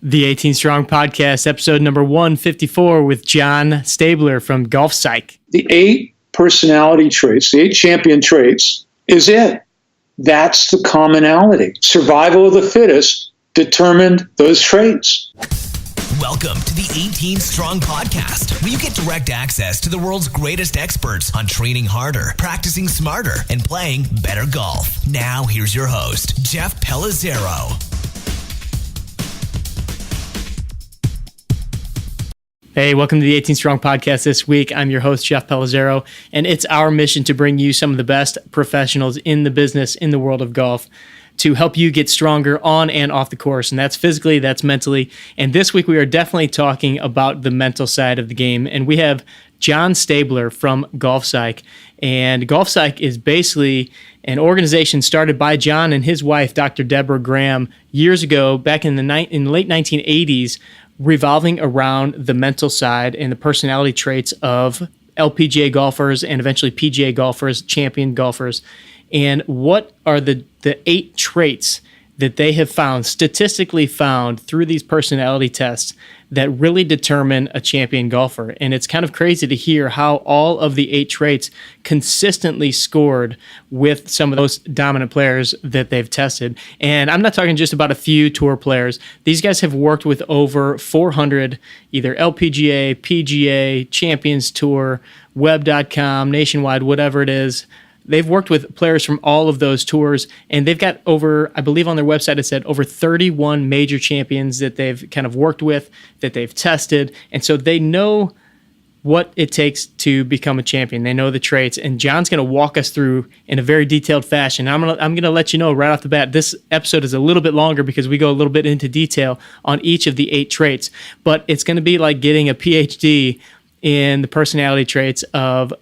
The 18 Strong Podcast, episode number 154 with Jon Stabler from GolfPsych. The 8 personality traits, the 8 champion traits, is it. That's the commonality. Survival of the fittest determined those traits. Welcome to the 18 Strong Podcast, where you get direct access to the world's greatest experts on training harder, practicing smarter, and playing better golf. Now, here's your host, Jeff Pellizzero. Hey, welcome to the 18 Strong Podcast this week. I'm your host, Jeff Pellizzero, and it's our mission to bring you some of the best professionals in the business, in the world of golf, to help you get stronger on and off the course. And that's physically, that's mentally. And this week, we are definitely talking about the mental side of the game. And we have Jon Stabler from GolfPsych. And GolfPsych is basically an organization started by Jon and his wife, Dr. Deborah Graham, years ago, back in the late 1980s, revolving around the mental side and the personality traits of LPGA golfers and eventually PGA golfers, champion golfers. And what are the 8 traits that they have found, statistically found through these personality tests, that really determine a champion golfer? And it's kind of crazy to hear how all of the 8 traits consistently scored with some of those dominant players that they've tested. And I'm not talking just about a few tour players. These guys have worked with over 400, either LPGA, PGA, Champions Tour, web.com, nationwide, whatever it is. They've worked with players from all of those tours, and they've got over, I believe on their website it said, over 31 major champions that they've kind of worked with, that they've tested. And so they know what it takes to become a champion. They know the traits, and Jon's going to walk us through in a very detailed fashion. I'm going to let you know right off the bat, this episode is a little bit longer because we go a little bit into detail on each of the 8 traits, but it's going to be like getting a PhD in the personality traits of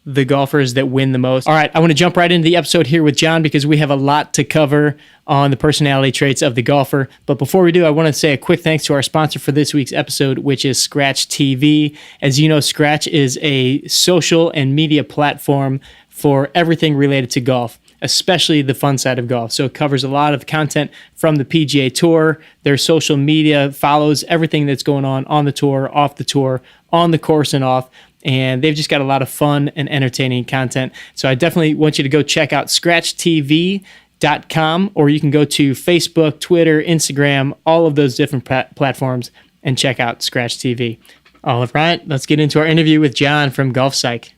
the golfers that win the most. All right, I want to jump right into the episode here with Jon because we have a lot to cover on the personality traits of the golfer. But before we do, I want to say a quick thanks to our sponsor for this week's episode, which is Scratch TV. As you know, Scratch is a social and media platform for everything related to golf, especially the fun side of golf. So it covers a lot of content from the PGA Tour. Their social media follows everything that's going on the tour, off the tour, on the course and off. And they've just got a lot of fun and entertaining content. So I definitely want you to go check out scratchtv.com, or you can go to Facebook, Twitter, Instagram, all of those different platforms, and check out Scratch TV. All right, let's get into our interview with Jon from GolfPsych.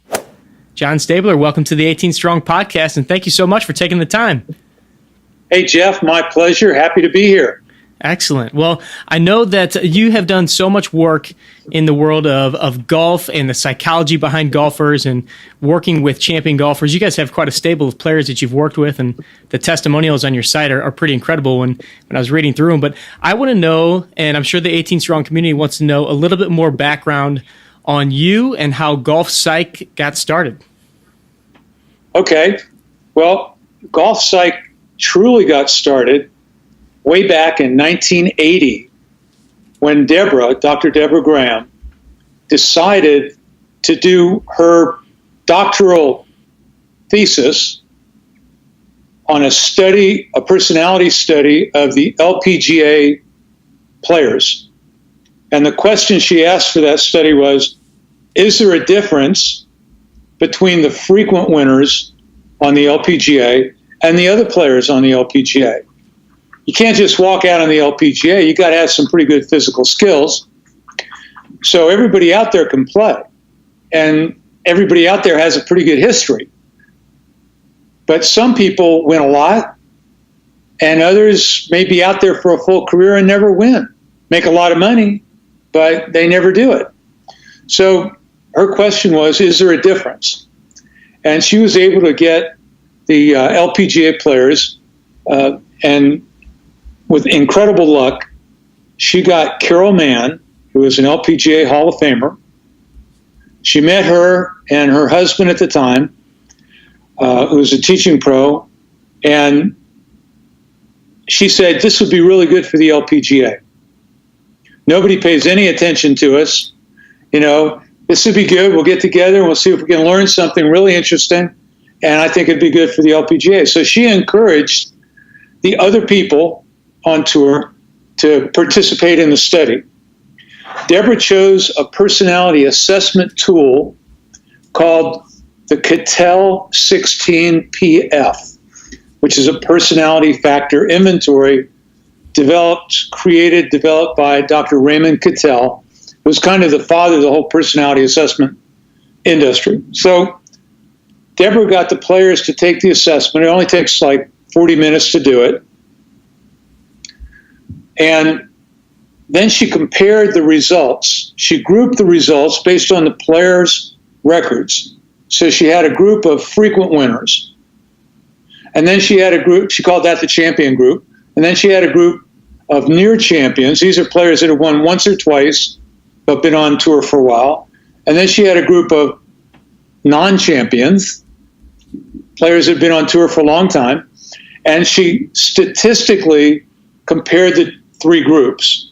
Jon Stabler, welcome to the 18 Strong Podcast, and thank you so much for taking the time. Hey, Jeff, my pleasure. Happy to be here. Excellent. Well, I know that you have done so much work in the world of golf and the psychology behind golfers and working with champion golfers. You guys have quite a stable of players that you've worked with, and the testimonials on your site are pretty incredible when I was reading through them. But I want to know, and I'm sure the 18 Strong community wants to know, a little bit more background on you and how GolfPsych got started. Okay. Well, GolfPsych truly got started way back in 1980 when Dr. Deborah Graham, decided to do her doctoral thesis on a personality study of the LPGA players. And the question she asked for that study was, is there a difference between the frequent winners on the LPGA and the other players on the LPGA? You can't just walk out on the LPGA. You got to have some pretty good physical skills. So everybody out there can play, and everybody out there has a pretty good history. But some people win a lot, and others may be out there for a full career and never win. Make a lot of money, but they never do it. So her question was, is there a difference? And she was able to get the LPGA players, and with incredible luck, she got Carol Mann, who is an LPGA Hall of Famer. She met her and her husband at the time, who was a teaching pro, and she said, this would be really good for the LPGA. Nobody pays any attention to us. You know, this would be good. We'll get together and we'll see if we can learn something really interesting. And I think it'd be good for the LPGA. So she encouraged the other people on tour to participate in the study. Deborah chose a personality assessment tool called the Cattell 16PF, which is a personality factor inventory developed by Dr. Raymond Cattell, who's kind of the father of the whole personality assessment industry. So Deborah got the players to take the assessment. It only takes like 40 minutes to do it. And then she compared the results. She grouped the results based on the players' records. So she had a group of frequent winners. And then she had a group, she called that the champion group. And then she had a group of near champions. These are players that have won once or twice, but been on tour for a while. And then she had a group of non-champions, players that have been on tour for a long time. And she statistically compared the three groups,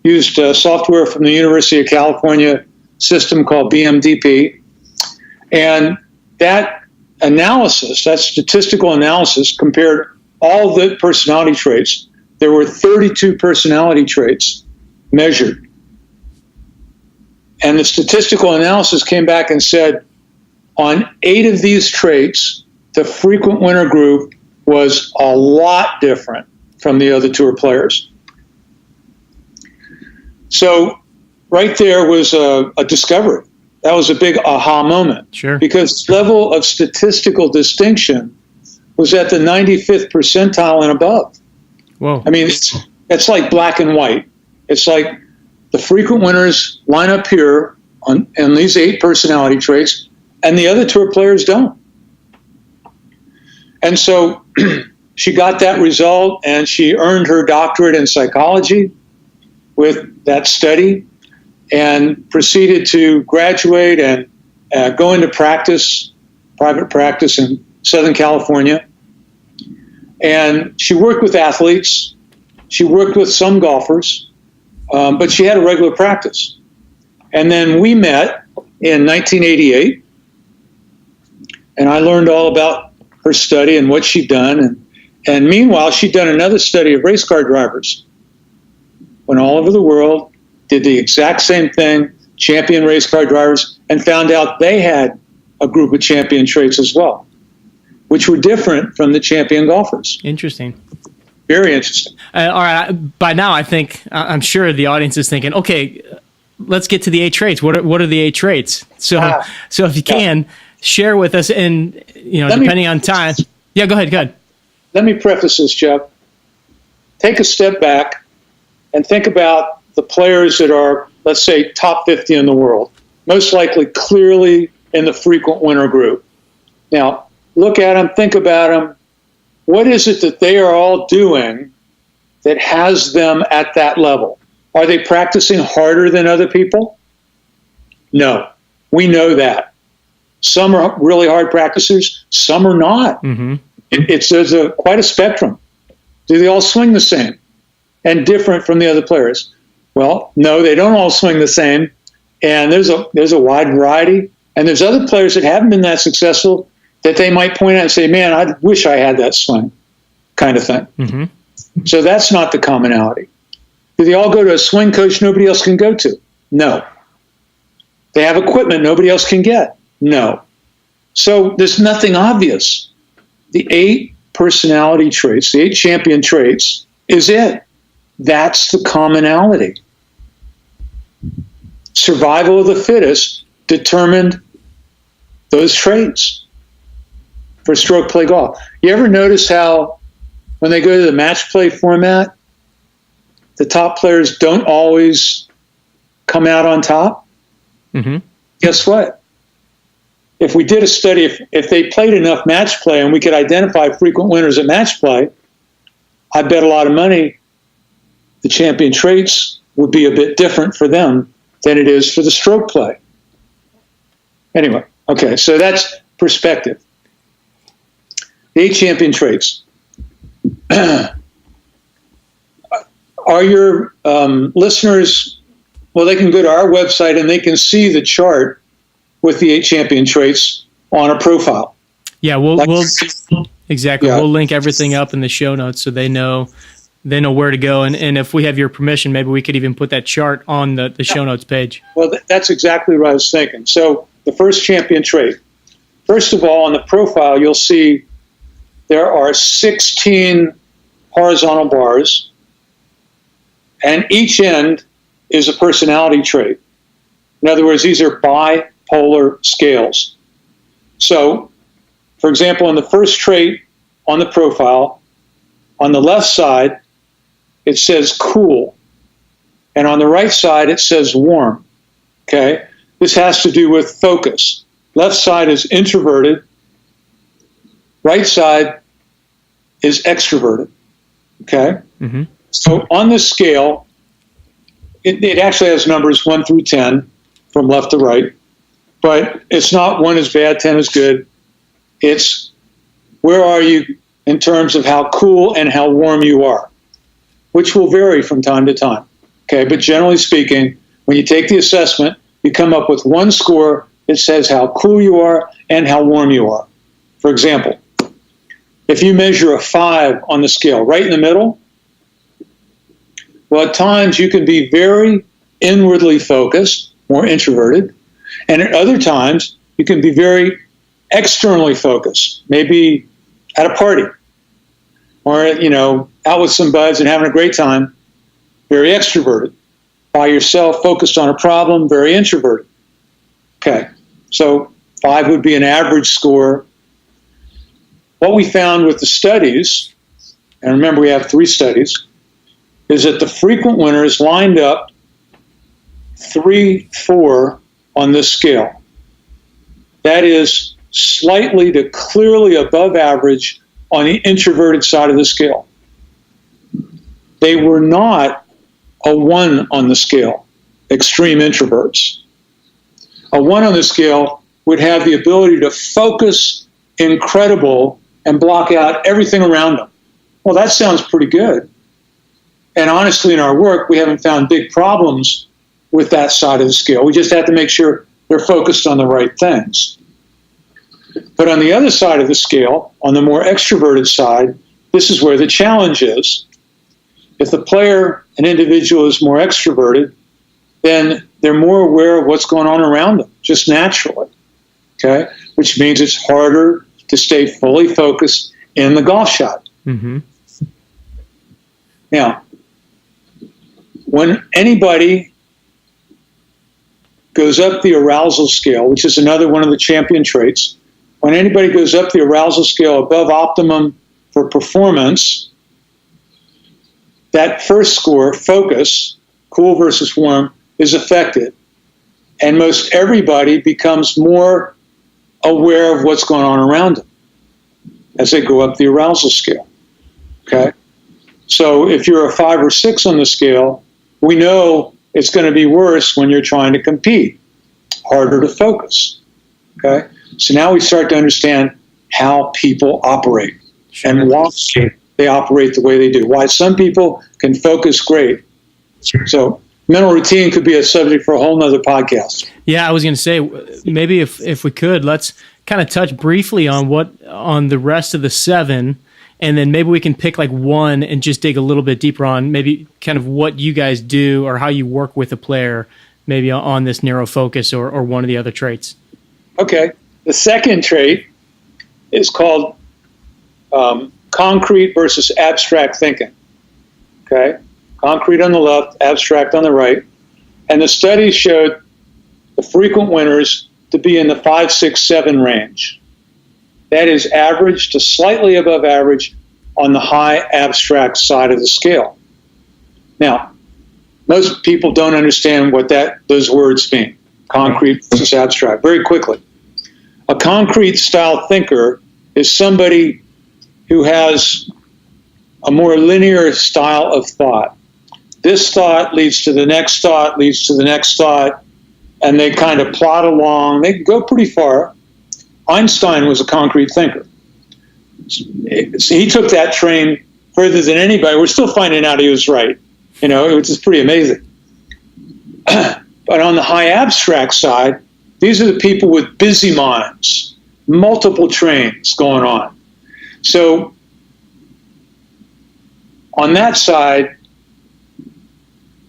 used software from the University of California system called BMDP. And that analysis, that statistical analysis, compared all the personality traits. There were 32 personality traits measured. And the statistical analysis came back and said, on 8 of these traits, the frequent winner group was a lot different from the other tour players. So right there was a discovery. That was a big aha moment. Sure. Because level of statistical distinction was at the 95th percentile and above. Whoa. I mean, it's like black and white. It's like the frequent winners line up here on these 8 personality traits, and the other tour players don't. And so she got that result, and she earned her doctorate in psychology with that study, and proceeded to graduate and go into private practice in Southern California. And she worked with athletes. She worked with some golfers, but she had a regular practice. And then we met in 1988, and I learned all about her study and what she'd done. And meanwhile, she'd done another study of race car drivers. Went all over the world, did the exact same thing, champion race car drivers, and found out they had a group of champion traits as well, which were different from the champion golfers. Interesting. Very interesting. All right. By now, I'm sure the audience is thinking, okay, let's get to the 8 traits. What are the 8 traits? So if you can, share with us, and depending on time. Yeah, go ahead. Let me preface this, Jeff. Take a step back and think about the players that are, let's say, top 50 in the world, most likely clearly in the frequent winner group. Now, look at them, think about them. What is it that they are all doing that has them at that level? Are they practicing harder than other people? No, we know that. Some are really hard practicers, some are not. Mm-hmm. There's quite a spectrum. Do they all swing the same and different from the other players? Well, no, they don't all swing the same, and there's a wide variety. And there's other players that haven't been that successful that they might point out and say, man, I wish I had that swing, kind of thing. Mm-hmm. So that's not the commonality. Do they all go to a swing coach nobody else can go to? No. They have equipment nobody else can get? No. So there's nothing obvious. The 8 personality traits, the 8 champion traits, is it. That's the commonality. Survival of the fittest determined those traits for stroke play golf. You ever notice how when they go to the match play format, the top players don't always come out on top? Mm-hmm. Guess what? If we did a study, if they played enough match play and we could identify frequent winners at match play, I bet a lot of money the champion traits would be a bit different for them than it is for the stroke play. Anyway, okay, so that's perspective. The 8 champion traits. Are your listeners, well, they can go to our website and they can see the chart with the 8 champion traits on a profile. Yeah, we'll exactly. Yeah. We'll link everything up in the show notes so they know they know where to go. And if we have your permission, maybe we could even put that chart on the show notes page. Well, that's exactly what I was thinking. So the first champion trait. First of all, on the profile, you'll see there are 16 horizontal bars, and each end is a personality trait. In other words, these are bipolar scales. So, for example, in the first trait on the profile, on the left side, it says cool. And on the right side, it says warm. Okay? This has to do with focus. Left side is introverted. Right side is extroverted. Okay? Mm-hmm. So on this scale, it actually has numbers 1 through 10 from left to right. But it's not 1 is bad, 10 is good. It's where are you in terms of how cool and how warm you are, which will vary from time to time. Okay, but generally speaking, when you take the assessment, you come up with one score that says how cool you are and how warm you are. For example, if you measure a 5 on the scale, right in the middle, well, at times you can be very inwardly focused, more introverted, and at other times you can be very externally focused, maybe at a party or, out with some buds and having a great time, very extroverted. By yourself, focused on a problem, very introverted. Okay, so 5 would be an average score. What we found with the studies, and remember we have 3 studies, is that the frequent winners lined up 3-4 on this scale. That is slightly to clearly above average on the introverted side of the scale. They were not a 1 on the scale, extreme introverts. A 1 on the scale would have the ability to focus incredible and block out everything around them. Well, that sounds pretty good. And honestly, in our work, we haven't found big problems with that side of the scale. We just have to make sure they're focused on the right things. But on the other side of the scale, on the more extroverted side, this is where the challenge is. If the player, an individual, is more extroverted, then they're more aware of what's going on around them, just naturally, okay? Which means it's harder to stay fully focused in the golf shot. Mm-hmm. Now, when anybody goes up the arousal scale, which is another one of the champion traits, when anybody goes up the arousal scale above optimum for performance, that first score, focus, cool versus warm, is affected. And most everybody becomes more aware of what's going on around them as they go up the arousal scale. Okay? So if you're a 5 or 6 on the scale, we know it's going to be worse when you're trying to compete, harder to focus. Okay? So now we start to understand how people operate and why they operate the way they do. Why some people can focus great. So mental routine could be a subject for a whole nother podcast. Yeah, I was going to say, maybe if we could, let's kind of touch briefly on the rest of the 7, and then maybe we can pick like one and just dig a little bit deeper on maybe kind of what you guys do or how you work with a player, maybe on this narrow focus or one of the other traits. Okay. The second trait is called concrete versus abstract thinking. Okay? Concrete on the left, abstract on the right. And the studies showed the frequent winners to be in the 5, 6, 7 range. That is average to slightly above average on the high abstract side of the scale. Now, most people don't understand what those words mean, concrete versus abstract, very quickly. A concrete style thinker is somebody who has a more linear style of thought. This thought leads to the next thought, leads to the next thought, and they kind of plod along. They go pretty far. Einstein was a concrete thinker. He took that train further than anybody. We're still finding out he was right, which is pretty amazing. But on the high abstract side, these are the people with busy minds, multiple trains going on. So On that side,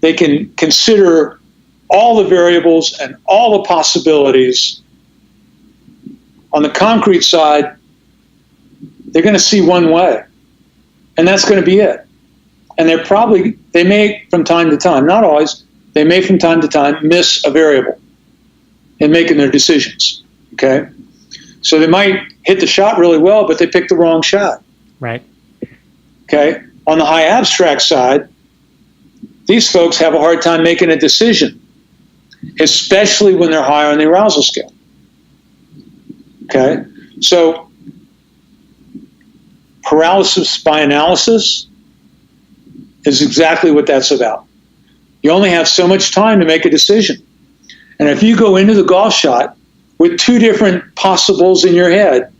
they can consider all the variables and all the possibilities. On the concrete side, they're going to see one way, and that's going to be it. And they may from time to time, not always, they may from time to time miss a variable in making their decisions, okay? So they might hit the shot really well, but they picked the wrong shot. Right. Okay? On the high abstract side, these folks have a hard time making a decision, especially when they're higher on the arousal scale. Okay? So paralysis by analysis is exactly what that's about. You only have so much time to make a decision. And if you go into the golf shot with two different possibles in your head,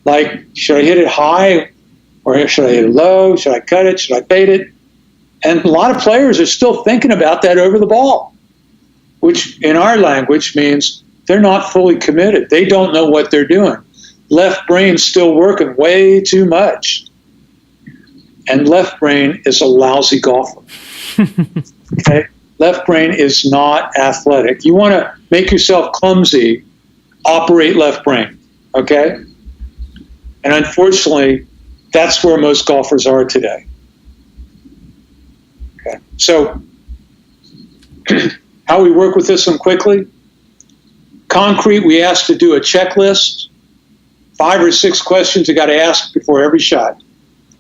like, should I hit it high or should I hit it low? Should I cut it? Should I fade it? And a lot of players are still thinking about that over the ball, which in our language means they're not fully committed. They don't know what they're doing. Left brain's still working way too much. And left brain is a lousy golfer. Okay? Left brain is not athletic. You want to make yourself clumsy, operate left brain. Okay? And unfortunately, that's where most golfers are today. Okay. So, how we work with this one quickly? Concrete, we ask to do a checklist. 5 or 6 questions you got to ask before every shot.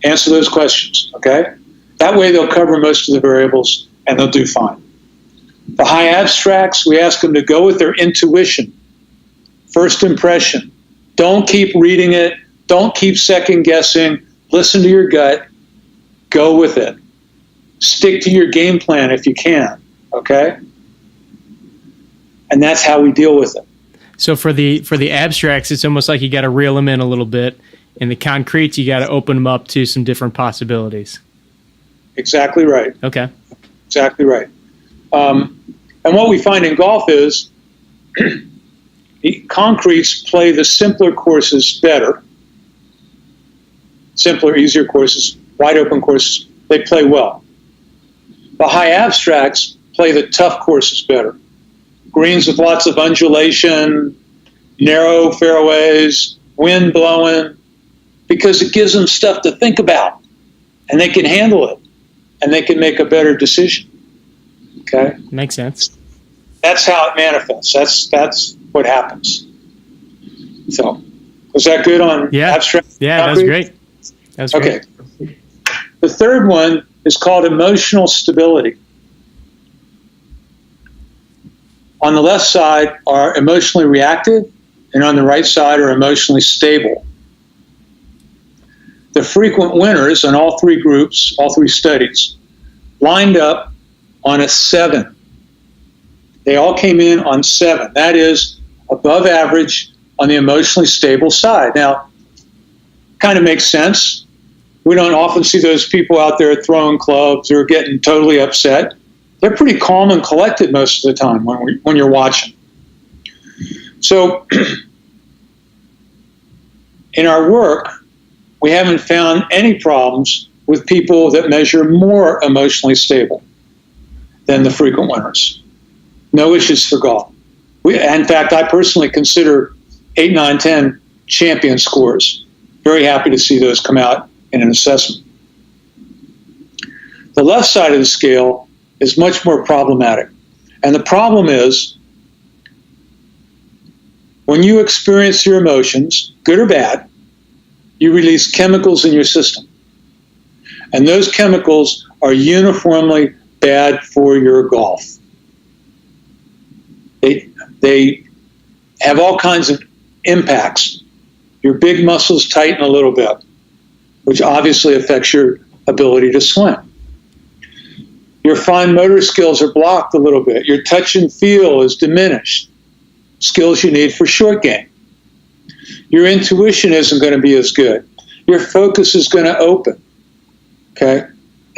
Answer those questions, okay? That way they'll cover most of the variables and they'll do fine. The high abstracts, we ask them to go with their intuition. First impression. Don't keep reading it. Don't keep second guessing. Listen to your gut. Go with it. Stick to your game plan if you can, okay? And that's how we deal with it. So for the abstracts, it's almost like you got to reel them in a little bit. In the concretes, you got to open them up to some different possibilities. Exactly right. Okay. Exactly right. And what we find in golf is the concretes play the simpler courses better. Simpler, easier courses, wide open courses, they play well. The high abstracts play the tough courses better. Greens with lots of undulation, narrow fairways, wind blowing, because it gives them stuff to think about, and they can handle it, and they can make a better decision. Okay? Makes sense. That's how it manifests. That's what happens. So, was that good on abstract? Yeah, concrete? That was great. Okay. The third one is called emotional stability. On the left side are emotionally reactive, and on the right side are emotionally stable. The frequent winners on all 3 groups, all 3 studies, lined up on a 7. They all came in on 7. That is above average on the emotionally stable side. Now, kind of makes sense. We don't often see those people out there throwing clubs or getting totally upset. They're pretty calm and collected most of the time when you're watching. So in our work, we haven't found any problems with people that measure more emotionally stable than the frequent winners. No issues for golf. In fact, I personally consider 8, 9, 10 champion scores. Very happy to see those come out in an assessment. The left side of the scale is much more problematic. And the problem is, when you experience your emotions, good or bad, you release chemicals in your system. And those chemicals are uniformly bad for your golf. They have all kinds of impacts. Your big muscles tighten a little bit, which obviously affects your ability to swing. Your fine motor skills are blocked a little bit. Your touch and feel is diminished. Skills you need for short game. Your intuition isn't going to be as good. Your focus is going to open. Okay?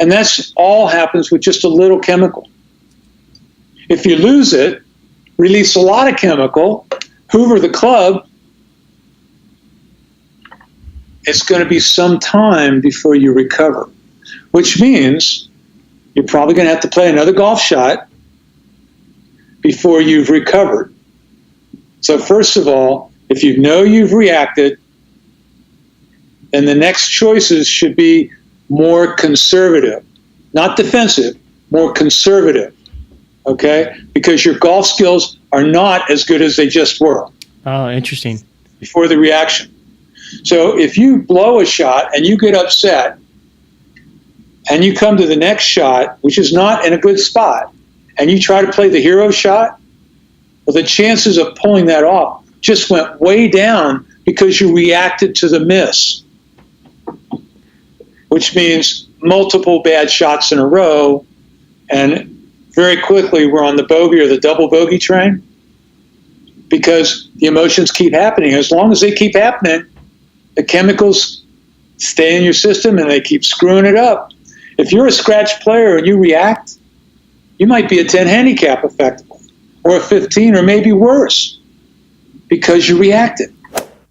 And that's all happens with just a little chemical. If you lose it, release a lot of chemical, hoover the club, it's going to be some time before you recover. which means you're probably going to have to play another golf shot before you've recovered. So first of all, if you know you've reacted, then the next choices should be more conservative, not defensive, more conservative, okay? Because your golf skills are not as good as they just were. Oh, interesting. Before the reaction. So if you blow a shot and you get upset and you come to the next shot, which is not in a good spot, and you try to play the hero shot, well, the chances of pulling that off just went way down because you reacted to the miss, which means multiple bad shots in a row, and very quickly we're on the bogey or the double bogey train because the emotions keep happening. As long as they keep happening, the chemicals stay in your system and they keep screwing it up. If you're a scratch player and you react, you might be a 10 handicap effectively, or a 15, or maybe worse, because you reacted.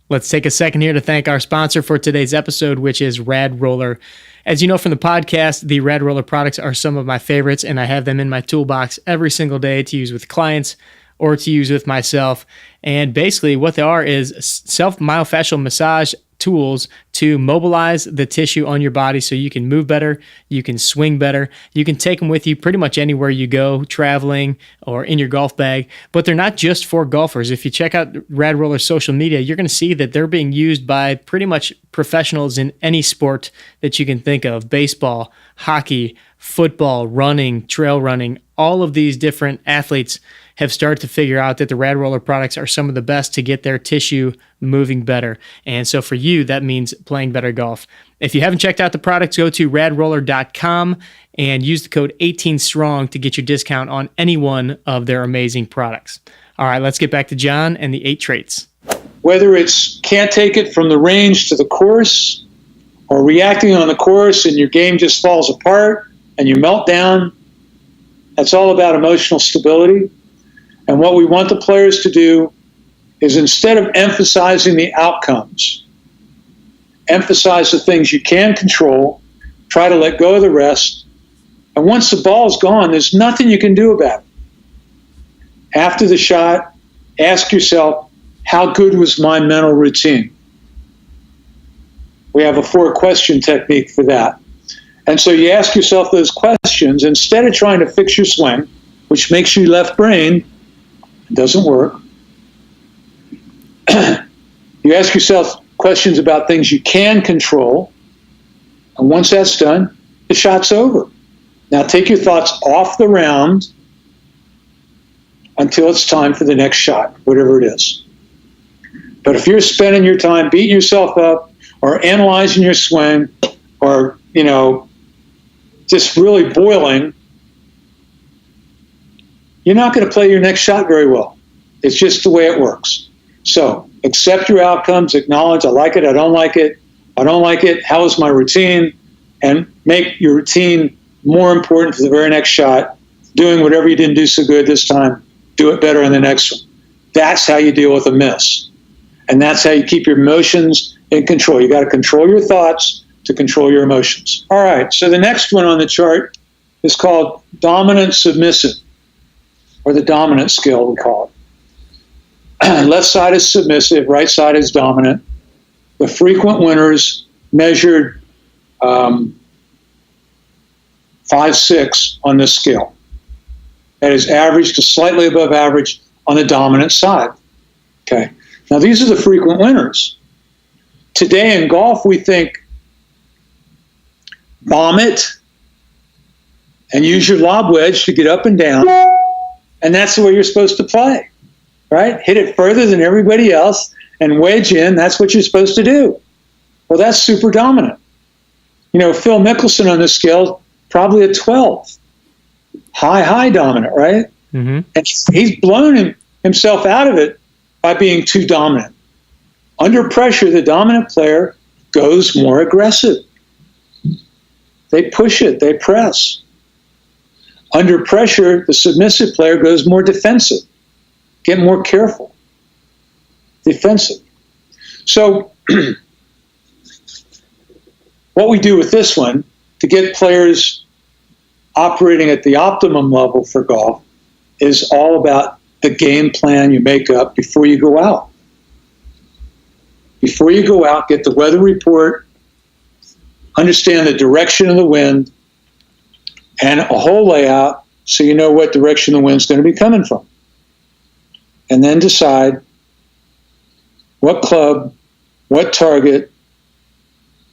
Let's take a second here to thank our sponsor for today's episode, which is Rad Roller. As you know from the podcast, the Rad Roller products are some of my favorites, and I have them in my toolbox every single day to use with clients or to use with myself. And basically what they are is self-myofascial massage tools to mobilize the tissue on your body so you can move better, you can swing better, you can take them with you pretty much anywhere you go, traveling or in your golf bag. But they're not just for golfers. If you check out Rad Roller's social media, you're going to see that they're being used by pretty much professionals in any sport that you can think of: baseball, hockey, football, running, trail running. All of these different athletes have started to figure out that the Rad Roller products are some of the best to get their tissue moving better. And so for you, that means playing better golf. If you haven't checked out the products, go to radroller.com and use the code 18STRONG to get your discount on any one of their amazing products. All right, let's get back to Jon and the 8 traits. Whether it's can't take it from the range to the course, or reacting on the course and your game just falls apart and you melt down, that's all about emotional stability. And what we want the players to do is, instead of emphasizing the outcomes, emphasize the things you can control, try to let go of the rest. And once the ball's gone, there's nothing you can do about it. After the shot, ask yourself, how good was my mental routine? We have a 4-question technique for that. And so you ask yourself those questions instead of trying to fix your swing, which makes you left-brained. It doesn't work. You ask yourself questions about things you can control, and once that's done, the shot's over. Now take your thoughts off the round until it's time for the next shot, whatever it is. But if you're spending your time beating yourself up or analyzing your swing or, just really boiling, you're not going to play your next shot very well. It's just the way it works. So accept your outcomes, acknowledge, I like it, I don't like it, how is my routine, and make your routine more important for the very next shot. Doing whatever you didn't do so good this time, do it better in the next one. That's how you deal with a miss. And that's how you keep your emotions in control. You got to control your thoughts to control your emotions. All right, so the next one on the chart is called dominant submissive, or the dominant skill, we call it. Left side is submissive, right side is dominant. The frequent winners measured 5-6 on this scale. That is average to slightly above average on the dominant side. Okay. Now these are the frequent winners. Today in golf, we think bomb it and use your lob wedge to get up and down, and that's the way you're supposed to play, right? Hit it further than everybody else and wedge in. That's what you're supposed to do. Well, that's super dominant. Phil Mickelson on this scale, probably a 12. High dominant, right? Mm-hmm. And he's blown himself out of it by being too dominant. Under pressure, the dominant player goes more aggressive. They push it, they press. Under pressure, the submissive player goes more defensive, get more careful, defensive. So what we do with this one to get players operating at the optimum level for golf is all about the game plan you make up before you go out. Before you go out, get the weather report, understand the direction of the wind, and a hole layout so you know what direction the wind's going to be coming from. And then decide what club, what target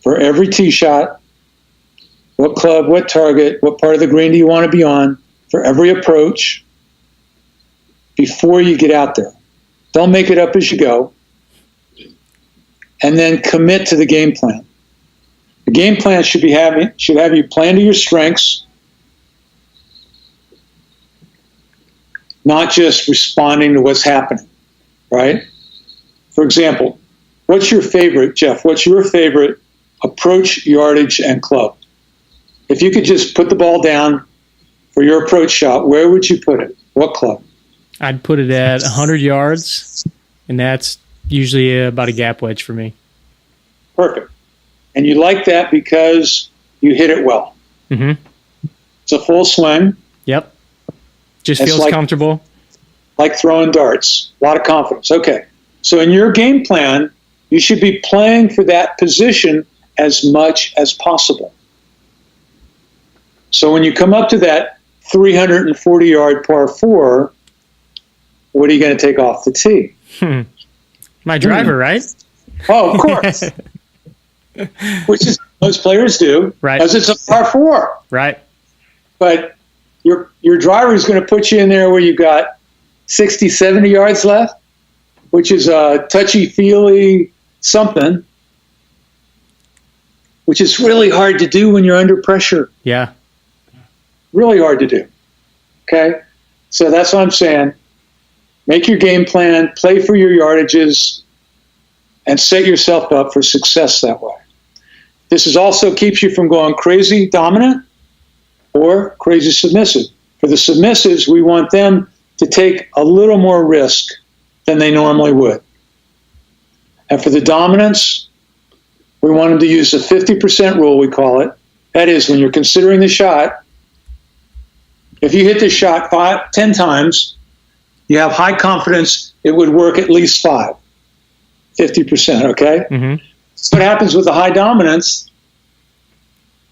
for every tee shot, what club, what target, what part of the green do you want to be on for every approach before you get out there. Don't make it up as you go. And then commit to the game plan. The game plan should have you playing to your strengths, not just responding to what's happening, right? For example, what's your favorite, Jeff? What's your favorite approach, yardage, and club? If you could just put the ball down for your approach shot, where would you put it? What club? I'd put it at 100 yards, and that's usually about a gap wedge for me. Perfect. And you like that because you hit it well. Mm-hmm. It's a full swing. Yep. Just feels comfortable. Like throwing darts. A lot of confidence. Okay. So in your game plan, you should be playing for that position as much as possible. So when you come up to that 340-yard par 4, what are you going to take off the tee? My driver, right? Oh, of course. Which is what most players do. Right. Because it's a par 4. Right. But your driver is going to put you in there where you've got 60, 70 yards left, which is a touchy-feely something, which is really hard to do when you're under pressure. Yeah. Really hard to do. Okay? So that's what I'm saying. Make your game plan, play for your yardages, and set yourself up for success that way. This also keeps you from going crazy dominant or crazy submissive. For the submissives, we want them to take a little more risk than they normally would. And for the dominants, we want them to use the 50% rule, we call it. That is, when you're considering the shot, if you hit the shot 10 times, you have high confidence it would work at least 5. 50%, okay? Mm-hmm. So what happens with the high dominance,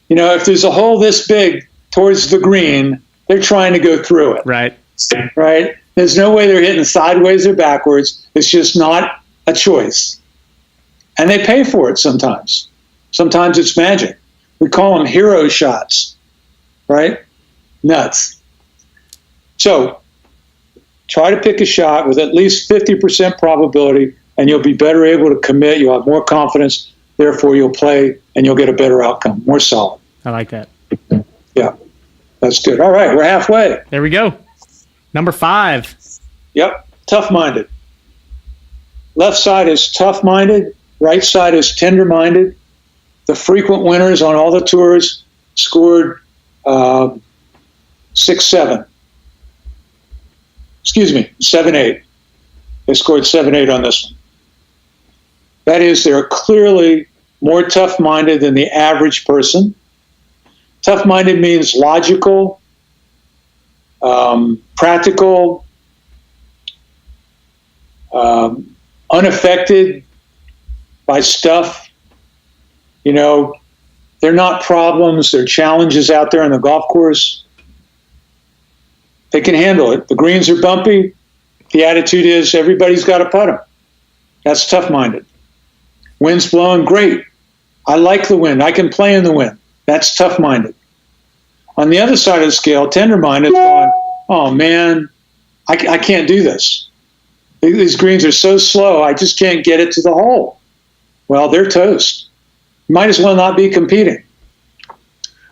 if there's a hole this big towards the green, they're trying to go through it. Right. Right? There's no way they're hitting sideways or backwards. It's just not a choice. And they pay for it sometimes. Sometimes it's magic. We call them hero shots, right? Nuts. So try to pick a shot with at least 50% probability, and you'll be better able to commit. You'll have more confidence. Therefore, you'll play, and you'll get a better outcome, more solid. I like that. Yeah, that's good. All right, we're halfway. There we go. Number 5. Yep, tough-minded. Left side is tough-minded. Right side is tender-minded. The frequent winners on all the tours scored 6-7. Excuse me, 7-8. They scored 7-8 on this one. That is, they're clearly more tough-minded than the average person. Tough-minded means logical, practical, unaffected by stuff. They're not problems. They're challenges out there on the golf course. They can handle it. The greens are bumpy. The attitude is everybody's got to putt them. That's tough-minded. Wind's blowing, great. I like the wind. I can play in the wind. That's tough-minded. On the other side of the scale, tender-minded, going, oh, man, I can't do this. These greens are so slow, I just can't get it to the hole. Well, they're toast. Might as well not be competing.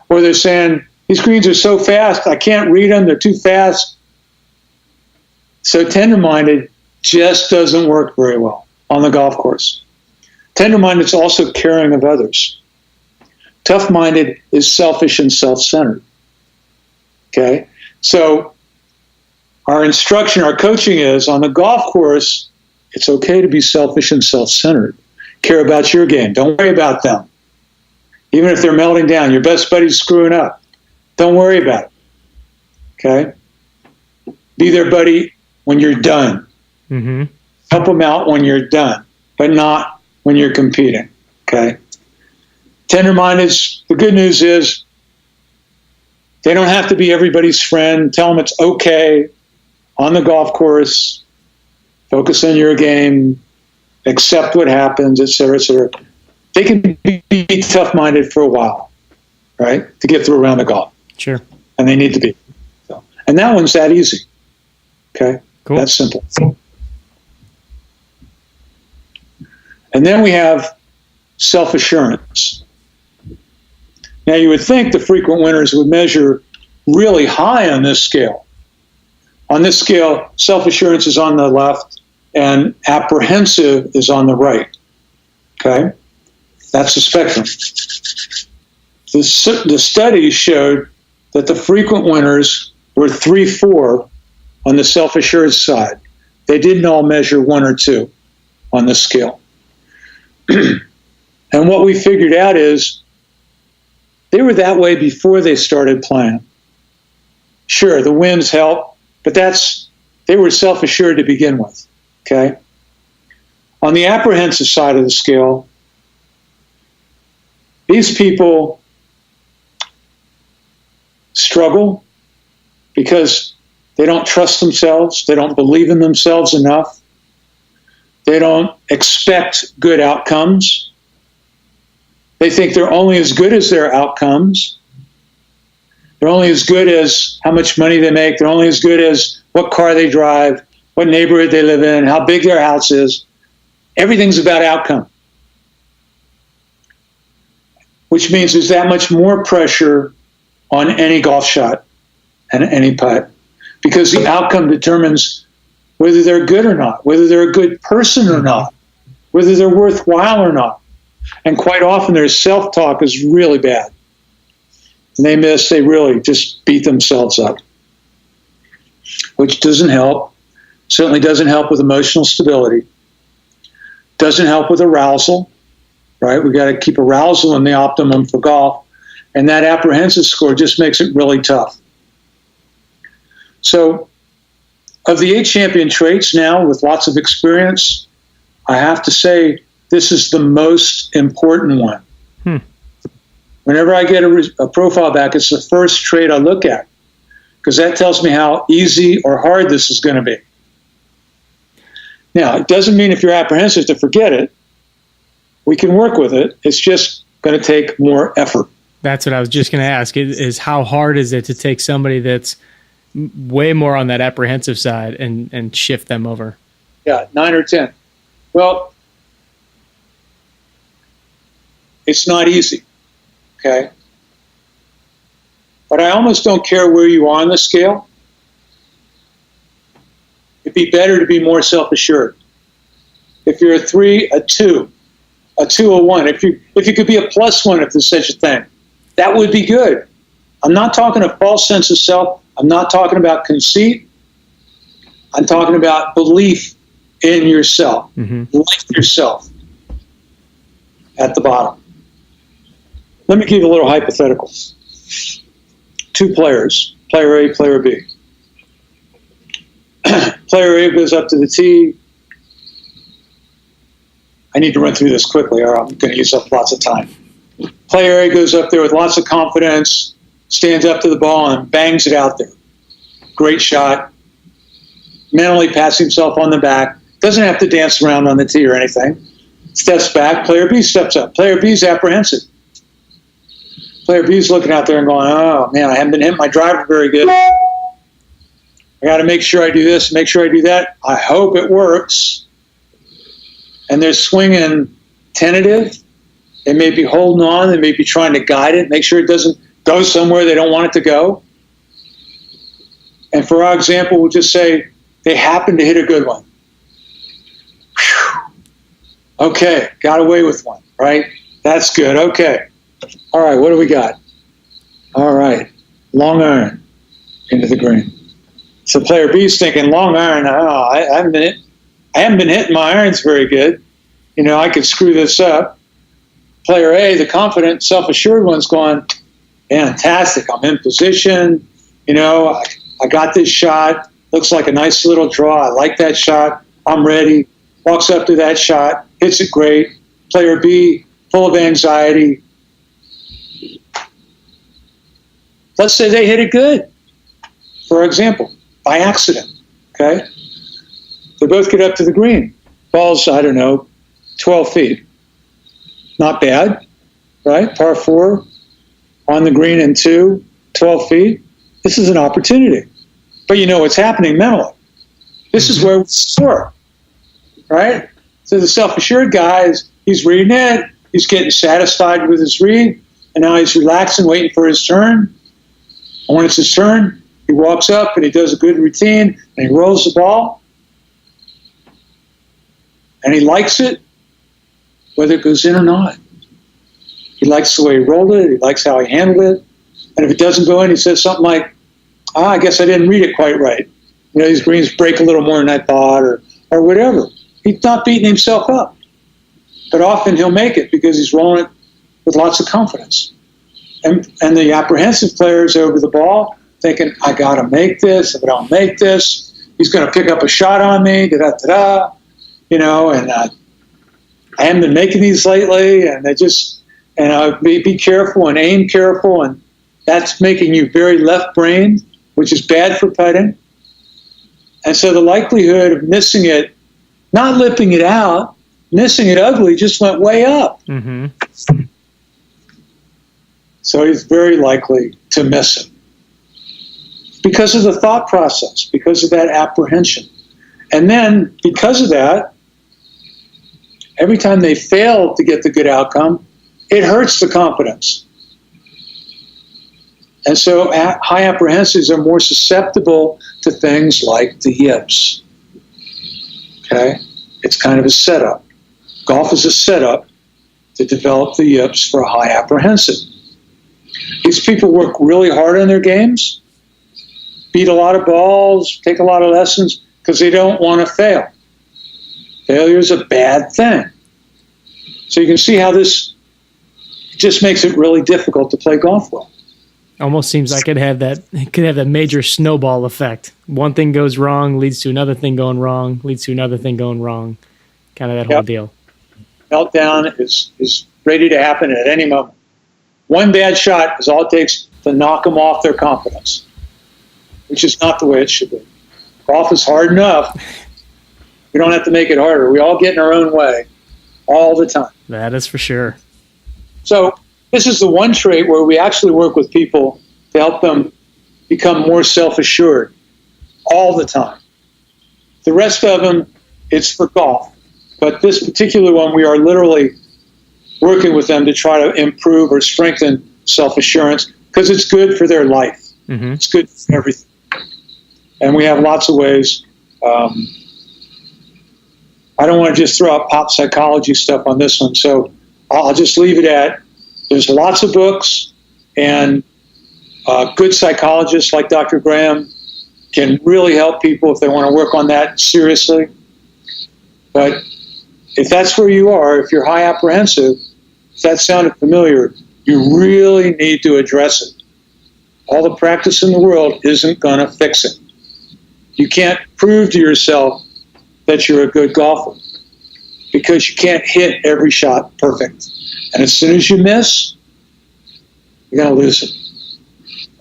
Or they're saying, these greens are so fast, I can't read them, they're too fast. So tender-minded just doesn't work very well on the golf course. Tender-minded is also caring of others. Tough-minded is selfish and self-centered. Okay? So our instruction, our coaching is, on the golf course, it's okay to be selfish and self-centered. Care about your game. Don't worry about them. Even if they're melting down, your best buddy's screwing up. Don't worry about it. Okay? Be their buddy when you're done. Mm-hmm. Help them out when you're done, but not when you're competing. Okay? Tender-minded, the good news is they don't have to be everybody's friend. Tell them it's okay on the golf course. Focus on your game. Accept what happens, et cetera, et cetera. They can be tough-minded for a while, right, to get through a round of golf. Sure. And they need to be. So, and that one's that easy. Okay? Cool. That's simple. And then we have self-assurance. Now, you would think the frequent winners would measure really high on this scale. On this scale, self-assurance is on the left and apprehensive is on the right. Okay? That's the spectrum. The studies showed that the frequent winners were 3-4 on the self-assured side. They didn't all measure 1 or 2 on this scale. And what we figured out is they were that way before they started playing. Sure, the wins help, but they were self-assured to begin with. Okay? On the apprehensive side of the scale, these people struggle because they don't trust themselves, they don't believe in themselves enough, they don't expect good outcomes, they think they're only as good as their outcomes, they're only as good as how much money they make, they're only as good as what car they drive, what neighborhood they live in, how big their house is. Everything's about outcome. Which means there's that much more pressure on any golf shot and any putt. Because the outcome determines whether they're good or not, whether they're a good person or not, whether they're worthwhile or not. And quite often their self-talk is really bad. And they really just beat themselves up. Which doesn't help. Certainly doesn't help with emotional stability. Doesn't help with arousal. Right? We've got to keep arousal in the optimum for golf. And that apprehensive score just makes it really tough. So, of the 8 champion traits now, with lots of experience, I have to say this is the most important one. Whenever I get a profile back, it's the first trait I look at, because that tells me how easy or hard this is going to be. Now, it doesn't mean if you're apprehensive to forget it. We can work with it. It's just going to take more effort. That's what I was just going to ask, is how hard is it to take somebody that's way more on that apprehensive side and shift them over? Yeah, 9 or 10. Well, it's not easy, okay? But I almost don't care where you are on the scale. It'd be better to be more self-assured. If you're a 3, a 2, a 2, a 1, if you could be a +1, if there's such a thing, that would be good. I'm not talking a false sense of self. I'm not talking about conceit. I'm talking about belief in yourself, like yourself at the bottom. Let me give you a little hypothetical. 2 players, player A, player B. Player A goes up to the tee. I need to run through this quickly or I'm going to use up lots of time. Player A goes up there with lots of confidence, stands up to the ball and bangs it out there. Great shot. Mentally pats himself on the back. Doesn't have to dance around on the tee or anything. Steps back. Player B steps up. Player B's apprehensive. Player B's looking out there and going, oh, man, I haven't been hitting my driver very good. I got to make sure I do this, make sure I do that. I hope it works. And they're swinging tentative. They may be holding on. They may be trying to guide it, make sure it doesn't go somewhere they don't want it to go. And for our example, we'll just say they happen to hit a good one. Whew. Okay, got away with one, right? That's good. Okay. All right, what do we got? All right, long iron into the green. So player B's thinking, long iron, I haven't been hitting my irons very good. You know, I could screw this up. player A, the confident, self-assured one's going, fantastic, I'm in position, I got this shot, looks like a nice little draw, I like that shot, I'm ready, walks up to that shot, hits it great. Player B, full of anxiety. Let's say they hit it good, for example, by accident, okay? They both get up to the green. Ball's, 12 feet. Not bad, right? Par 4, on the green in 2, 12 feet. This is an opportunity. But you know what's happening mentally. This is where we score, right? So the self-assured guy, he's reading it, he's getting satisfied with his read, and now he's relaxing, waiting for his turn. And when it's his turn, he walks up and he does a good routine, and he rolls the ball, and he likes it, whether it goes in or not. He likes the way he rolled it, he likes how he handled it, and if it doesn't go in, he says something like, I guess I didn't read it quite right. These greens break a little more than I thought, or whatever. He's not beating himself up. But often he'll make it because he's rolling it with lots of confidence. And the apprehensive players over the ball thinking, I got to make this. If I don't make this, he's going to pick up a shot on me, da-da-da-da. And I haven't been making these lately. And be careful and aim careful. And that's making you very left-brained, which is bad for putting. And so the likelihood of missing it, not lipping it out, missing it ugly, just went way up. Mm-hmm. So he's very likely to miss it because of the thought process, because of that apprehension. And then because of that, every time they fail to get the good outcome, it hurts the confidence. And so high apprehensives are more susceptible to things like the yips. Okay? It's kind of a setup. Golf is a setup to develop the yips for a high apprehensive. These people work really hard on their games, beat a lot of balls, take a lot of lessons, because they don't want to fail. Failure is a bad thing. So you can see how this just makes it really difficult to play golf well. Almost seems like it could have that major snowball effect. One thing goes wrong, leads to another thing going wrong, leads to another thing going wrong. Kind of that whole deal. Meltdown is ready to happen at any moment. One bad shot is all it takes to knock them off their confidence, which is not the way it should be. Golf is hard enough. We don't have to make it harder. We all get in our own way all the time. That is for sure. So this is the one trait where we actually work with people to help them become more self-assured all the time. The rest of them, it's for golf. But this particular one, we are literally working with them to try to improve or strengthen self-assurance because it's good for their life. Mm-hmm. It's good for everything. And we have lots of ways. I don't want to just throw out pop psychology stuff on this one, so I'll just leave it at there's lots of books, and good psychologists like Dr. Graham can really help people if they want to work on that seriously. But if that's where you are, if you're high apprehensive, if that sounded familiar, you really need to address it. All the practice in the world isn't going to fix it. You can't prove to yourself that you're a good golfer because you can't hit every shot perfect. And as soon as you miss, you're going to lose it.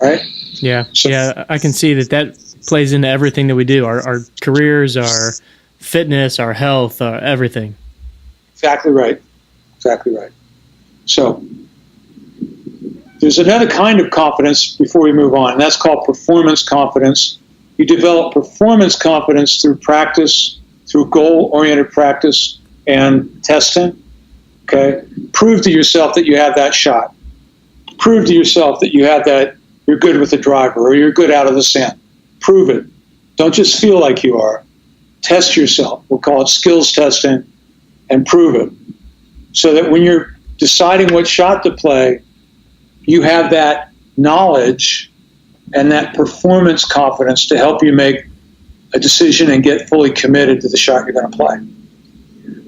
Right? Yeah. So, yeah, I can see that plays into everything that we do, our careers, our fitness, our health, everything. Exactly right. Exactly right. So there's another kind of confidence before we move on, and that's called performance confidence. You develop performance confidence through practice, through goal-oriented practice and testing. Okay? Prove to yourself that you have that shot. Prove to yourself that you have that, you're good with the driver or you're good out of the sand. Prove it. Don't just feel like you are. Test yourself. We'll call it skills testing, and prove it. So that when you're deciding what shot to play, you have that knowledge and that performance confidence to help you make a decision and get fully committed to the shot you're going to play.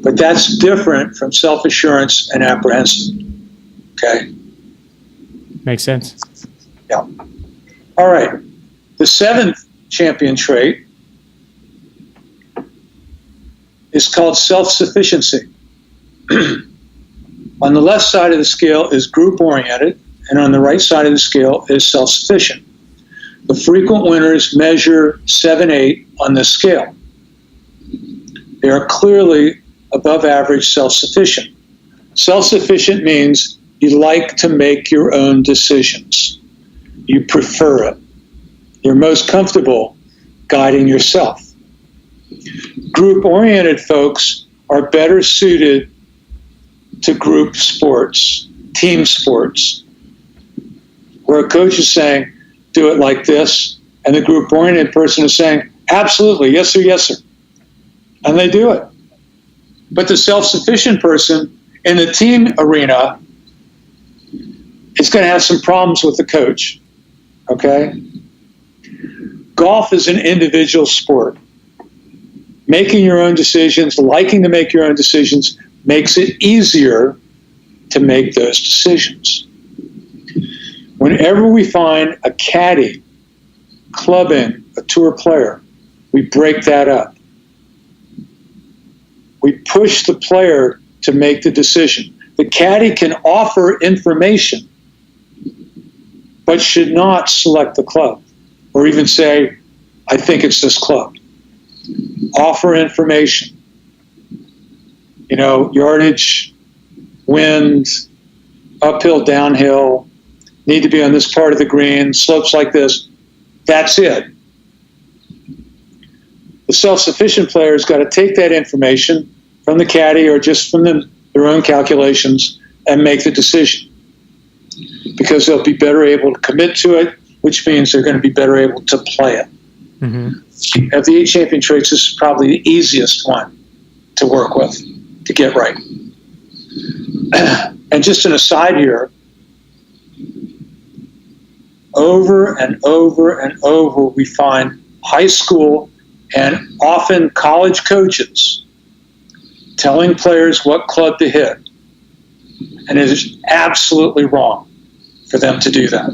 But that's different from self-assurance and apprehensive. Okay? Makes sense. Yeah. All right. The seventh champion trait is called self-sufficiency. On the left side of the scale is group-oriented, and on the right side of the scale is self-sufficient. The frequent winners measure 7-8 on this scale. They are clearly above average self-sufficient. Self-sufficient means you like to make your own decisions. You prefer it. You're most comfortable guiding yourself. Group-oriented folks are better suited to group sports, team sports, where a coach is saying, do it like this, and the group-oriented person is saying, absolutely, yes sir, yes sir. And they do it. But the self-sufficient person in the team arena is going to have some problems with the coach, okay? Golf is an individual sport. Making your own decisions, liking to make your own decisions, makes it easier to make those decisions. Whenever we find a caddy clubbing a tour player, we break that up. We push the player to make the decision. The caddy can offer information, but should not select the club or even say, I think it's this club. Offer information. You know, yardage, wind, uphill, downhill, need to be on this part of the green, slopes like this. That's it. The self-sufficient player's got to take that information from the caddy or just from their own calculations and make the decision, because they'll be better able to commit to it, which means they're going to be better able to play it. Mm-hmm. Of the 8 champion traits, this is probably the easiest one to work with, to get right. And just an aside here, over and over and over, we find high school and often college coaches telling players what club to hit. And it is absolutely wrong for them to do that.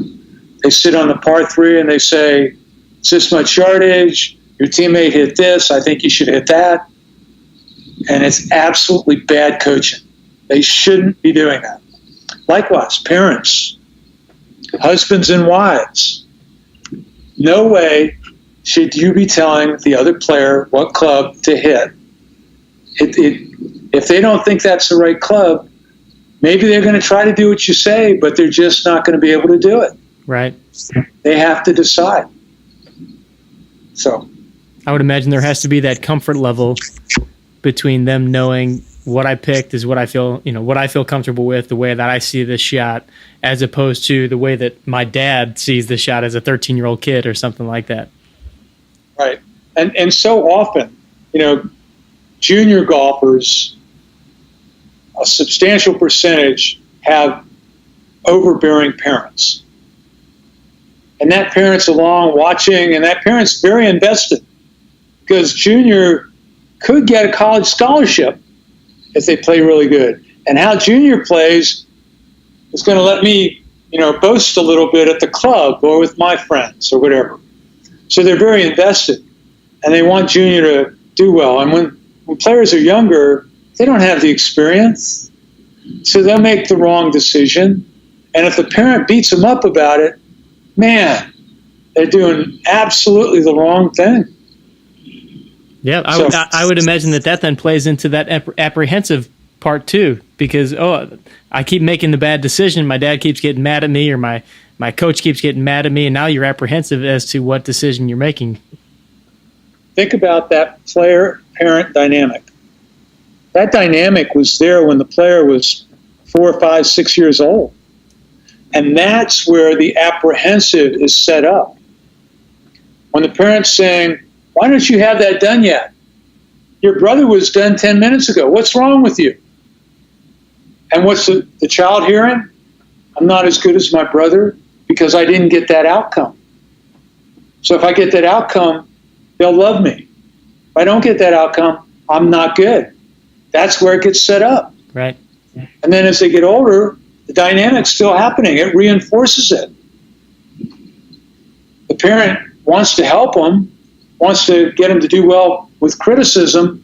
They sit on the par 3 and they say, it's this much yardage, your teammate hit this, I think you should hit that. And it's absolutely bad coaching. They shouldn't be doing that. Likewise, parents, husbands and wives, no way should you be telling the other player what club to hit. If they don't think that's the right club, maybe they're going to try to do what you say, but they're just not going to be able to do it. Right. They have to decide. So I would imagine there has to be that comfort level between them knowing what I picked is what I feel, what I feel comfortable with, the way that I see this shot, as opposed to the way that my dad sees the shot as a 13-year-old kid or something like that. Right. And so often, junior golfers, a substantial percentage have overbearing parents. And that parent's along watching, and that parent's very invested, because junior could get a college scholarship if they play really good. And how junior plays is going to let me, boast a little bit at the club or with my friends or whatever. So they're very invested, and they want junior to do well. And when players are younger, they don't have the experience, so they'll make the wrong decision. And if the parent beats them up about it, man, they're doing absolutely the wrong thing. Yeah, I would imagine that then plays into that apprehensive part too, because, I keep making the bad decision, my dad keeps getting mad at me, or my coach keeps getting mad at me, and now you're apprehensive as to what decision you're making. Think about that player-parent dynamic. That dynamic was there when the player was 4, 5, 6 years old. And that's where the apprehensive is set up. When the parent's saying, why don't you have that done yet? Your brother was done 10 minutes ago. What's wrong with you? And what's the child hearing? I'm not as good as my brother because I didn't get that outcome. So if I get that outcome, they'll love me. If I don't get that outcome, I'm not good. That's where it gets set up. Right. And then as they get older, the dynamic's still happening. It reinforces it. The parent wants to help them, wants to get them to do well with criticism,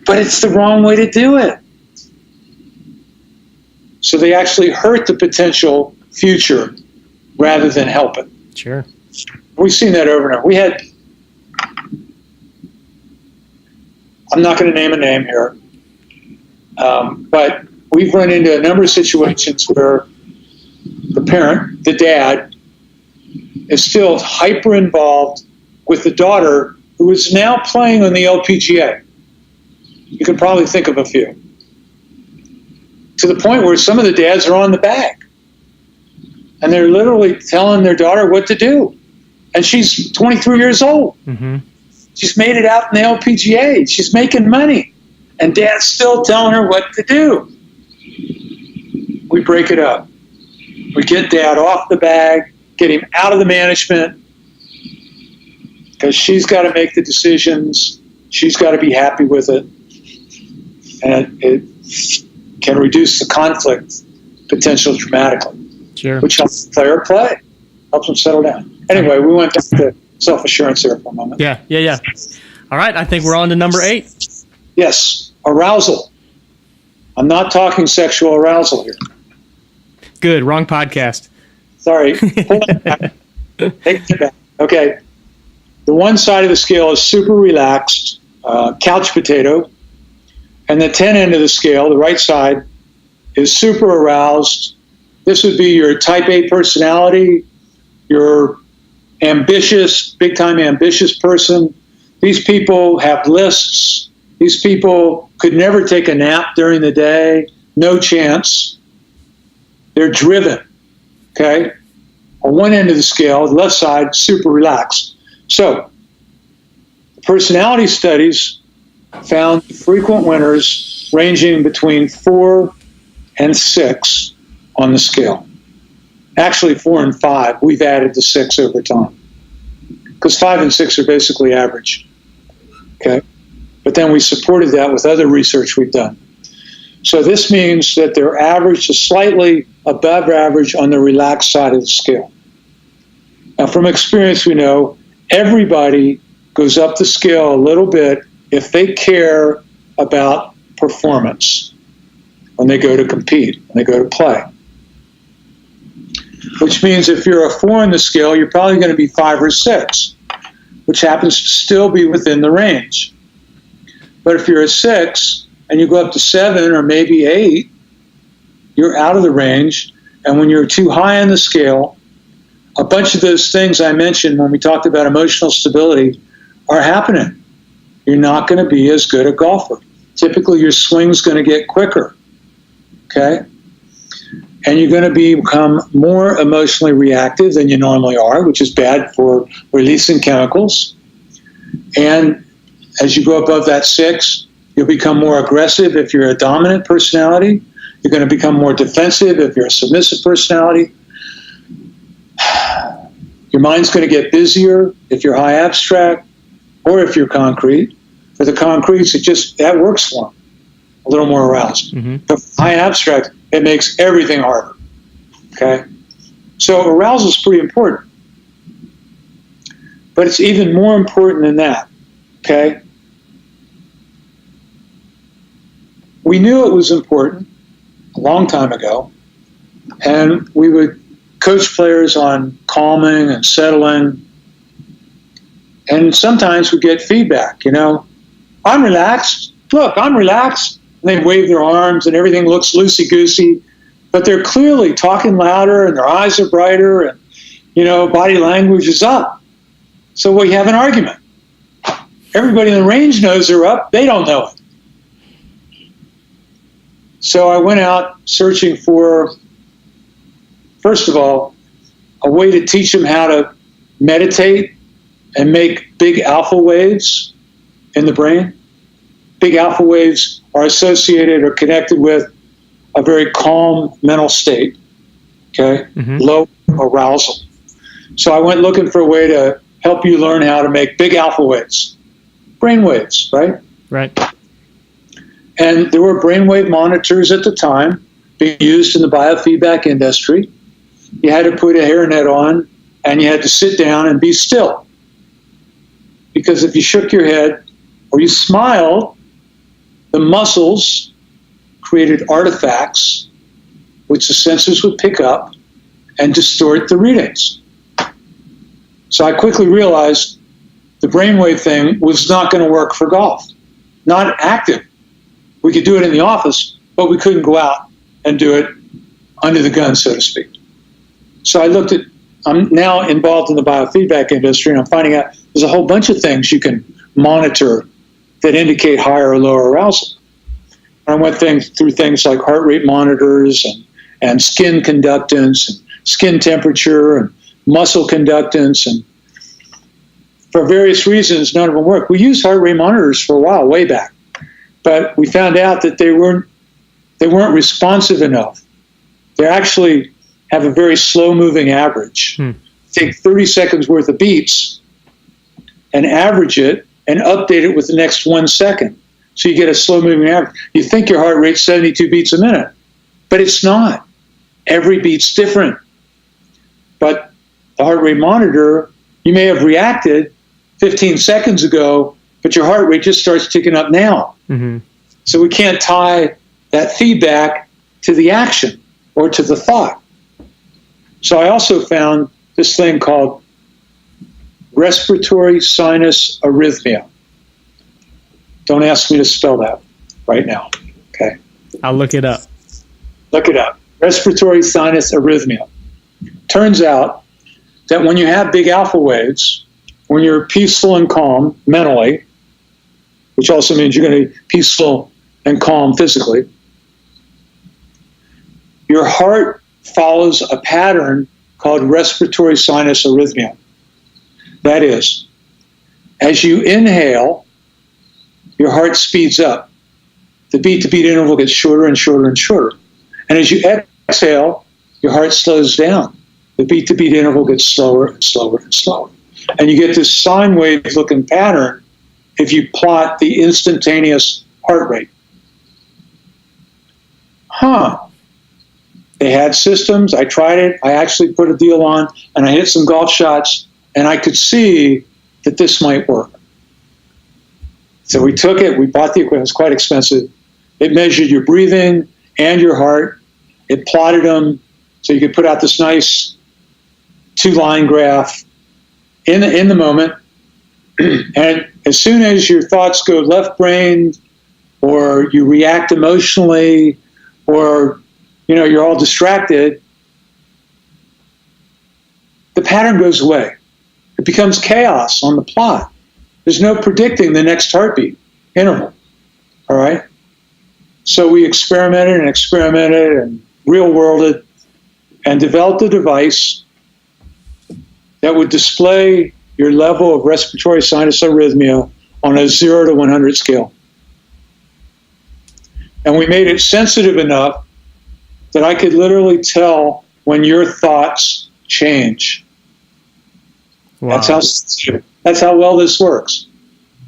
but it's the wrong way to do it. So they actually hurt the potential future rather than help it. Sure. We've seen that over and over. We had, I'm not going to name a name here, but we've run into a number of situations where the parent, the dad, is still hyper involved with the daughter who is now playing on the LPGA. You can probably think of a few. To the point where some of the dads are on the bag. And they're literally telling their daughter what to do. And she's 23 years old. Mm-hmm. She's made it out in the LPGA. She's making money. And dad's still telling her what to do. We break it up. We get dad off the bag, get him out of the management, because she's got to make the decisions. She's got to be happy with it. And it can reduce the conflict potential dramatically. Sure. Which helps the player play, helps them settle down. Anyway, we went back to self-assurance there for a moment. Yeah. All right, I think we're on to number 8. Yes, arousal. I'm not talking sexual arousal here. Good, wrong podcast. Sorry. Hold it back. Take it back. Okay. The one side of the scale is super relaxed, couch potato, and the 10 end of the scale, the right side, is super aroused. This would be your type A personality, your ambitious, big-time ambitious person. These people have lists. These people could never take a nap during the day. No chance. They're driven, okay? On one end of the scale, the left side, super relaxed. So, the personality studies found frequent winners ranging between 4 and 6 on the scale. Actually, 4 and 5. We've added the 6 over time. Because 5 and 6 are basically average. Okay? But then we supported that with other research we've done. So this means that they're average to slightly above average on the relaxed side of the scale. Now, from experience, we know everybody goes up the scale a little bit if they care about performance when they go to compete, when they go to play. Which means if you're a 4 on the scale, you're probably going to be 5 or 6, which happens to still be within the range. But if you're a 6 and you go up to 7 or maybe 8, you're out of the range. And when you're too high on the scale, a bunch of those things I mentioned when we talked about emotional stability are happening. You're not going to be as good a golfer. Typically, your swing's going to get quicker, okay? And you're going to become more emotionally reactive than you normally are, which is bad for releasing chemicals. And as you go above that 6, you'll become more aggressive if you're a dominant personality. You're going to become more defensive if you're a submissive personality. Your mind's going to get busier if you're high abstract or if you're concrete. For the concretes, that works for them. A little more aroused. Mm-hmm. But for high abstract, it makes everything harder. Okay? So arousal is pretty important. But it's even more important than that. Okay? We knew it was important a long time ago, and we would coach players on calming and settling, and sometimes we get feedback, I'm relaxed. Look, I'm relaxed. And they wave their arms and everything looks loosey-goosey, but they're clearly talking louder and their eyes are brighter and, body language is up. So we have an argument. Everybody in the range knows they're up. They don't know it. So I went out searching for, first of all, a way to teach them how to meditate and make big alpha waves in the brain. Big alpha waves are associated or connected with a very calm mental state, okay? Mm-hmm. Low arousal. So I went looking for a way to help you learn how to make big alpha waves. Brain waves, right? Right. And there were brainwave monitors at the time being used in the biofeedback industry. You had to put a hairnet on, and you had to sit down and be still. Because if you shook your head or you smiled, the muscles created artifacts which the sensors would pick up and distort the readings. So I quickly realized the brainwave thing was not going to work for golf. Not active. We could do it in the office, but we couldn't go out and do it under the gun, so to speak. So I'm now involved in the biofeedback industry, and I'm finding out there's a whole bunch of things you can monitor that indicate higher or lower arousal. I went through things like heart rate monitors and skin conductance and skin temperature and muscle conductance, and for various reasons, none of them work. We used heart rate monitors for a while, way back, but we found out that they weren't responsive enough. They actually have a very slow-moving average. Take 30 seconds worth of beats and average it and update it with the next 1 second. So you get a slow-moving average. You think your heart rate's 72 beats a minute, but it's not. Every beat's different. But the heart rate monitor, you may have reacted 15 seconds ago, but your heart rate just starts ticking up now. Mm-hmm. So we can't tie that feedback to the action or to the thought. So I also found this thing called respiratory sinus arrhythmia. Don't ask me to spell that right now, okay? I'll look it up. Look it up. Respiratory sinus arrhythmia. Turns out that when you have big alpha waves, when you're peaceful and calm mentally, which also means you're going to be peaceful and calm physically, your heart follows a pattern called respiratory sinus arrhythmia. That is, as you inhale, your heart speeds up. The beat-to-beat interval gets shorter and shorter and shorter. And as you exhale, your heart slows down. The beat-to-beat interval gets slower and slower and slower. And you get this sine wave-looking pattern if you plot the instantaneous heart rate. They had systems. I tried it. I actually put a deal on, and I hit some golf shots, and I could see that this might work. So we took it. We bought the equipment. It was quite expensive. It measured your breathing and your heart. It plotted them so you could put out this nice 2-line graph in the moment. And as soon as your thoughts go left-brained, or you react emotionally, or you're all distracted, the pattern goes away. It becomes chaos on the plot. There's no predicting the next heartbeat interval. All right? So we experimented and real-worlded and developed a device that would display your level of respiratory sinus arrhythmia on a 0 to 100 scale. And we made it sensitive enough that I could literally tell when your thoughts change. Wow. That's how well this works.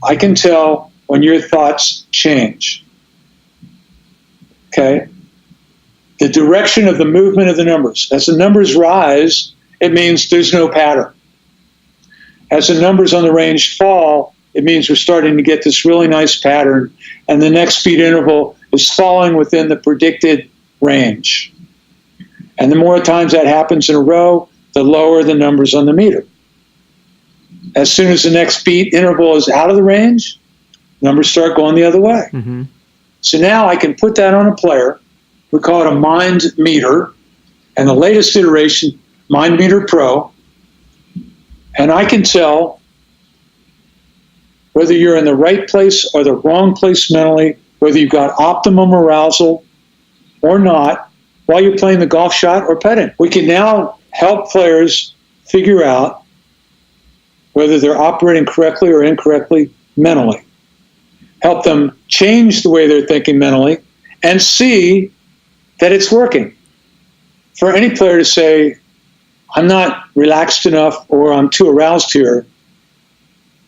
I can tell when your thoughts change. Okay? The direction of the movement of the numbers. As the numbers rise, it means there's no pattern. As the numbers on the range fall, it means we're starting to get this really nice pattern, and the next beat interval is falling within the predicted range. And the more times that happens in a row, the lower the numbers on the meter. As soon as the next beat interval is out of the range, numbers start going the other way. Mm-hmm. So now I can put that on a player. We call it a Mind Meter, and the latest iteration, Mind Meter Pro, and I can tell whether you're in the right place or the wrong place mentally, whether you've got optimum arousal or not, while you're playing the golf shot or putting. We can now help players figure out whether they're operating correctly or incorrectly mentally. Help them change the way they're thinking mentally and see that it's working. For any player to say, I'm not relaxed enough or I'm too aroused here,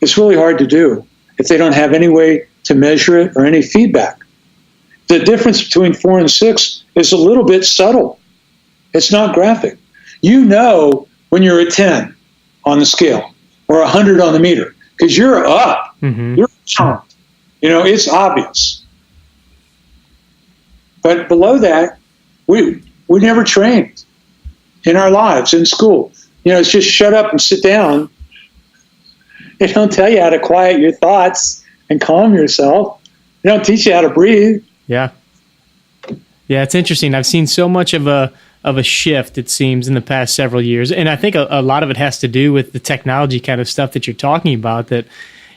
it's really hard to do if they don't have any way to measure it or any feedback. The difference between 4 and 6 is a little bit subtle. It's not graphic. You know when you're a 10 on the scale or 100 on the meter because you're up. Mm-hmm. You're charmed. It's obvious. But below that, we never trained in our lives in school. It's just shut up and sit down. They don't tell you how to quiet your thoughts and calm yourself. They don't teach you how to breathe. Yeah. Yeah, it's interesting. I've seen so much of a shift, it seems, in the past several years. And I think a lot of it has to do with the technology kind of stuff that you're talking about, that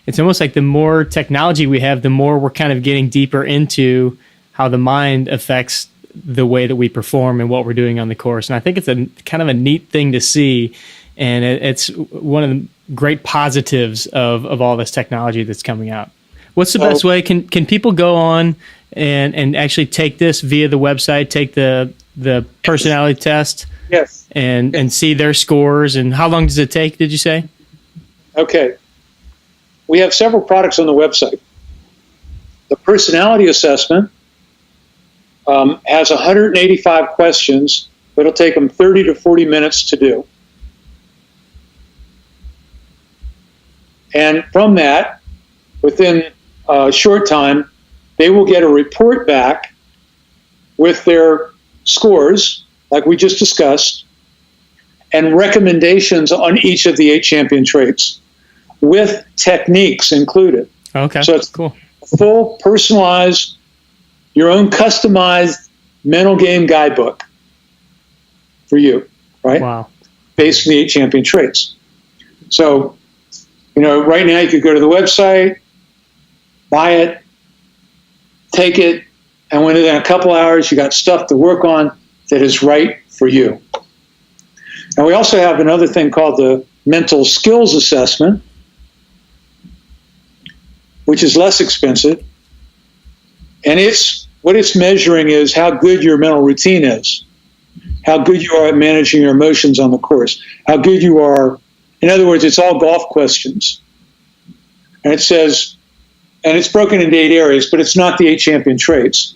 it's almost like the more technology we have, the more we're kind of getting deeper into how the mind affects the way that we perform and what we're doing on the course. And I think it's a kind of a neat thing to see. And it's one of the great positives of all this technology that's coming out. What's the best way? Can people go on and actually take this via the website, take the personality test? Yes. And see their scores? And how long does it take, did you say? Okay. We have several products on the website. The personality assessment has 185 questions. It'll take them 30 to 40 minutes to do. And from that, within a short time, they will get a report back with their scores, like we just discussed, and recommendations on each of the 8 champion traits, with techniques included. Okay, so it's cool. Full, personalized, your own customized mental game guidebook for you, right? Wow. Based on the 8 champion traits. So, right now you could go to the website, buy it, take it, and within a couple hours you got stuff to work on that is right for you. And we also have another thing called the mental skills assessment, which is less expensive. And what it's measuring is how good your mental routine is, how good you are at managing your emotions on the course, how good you are. In other words, it's all golf questions. And it says, and it's broken into 8 areas, but it's not the 8 champion traits.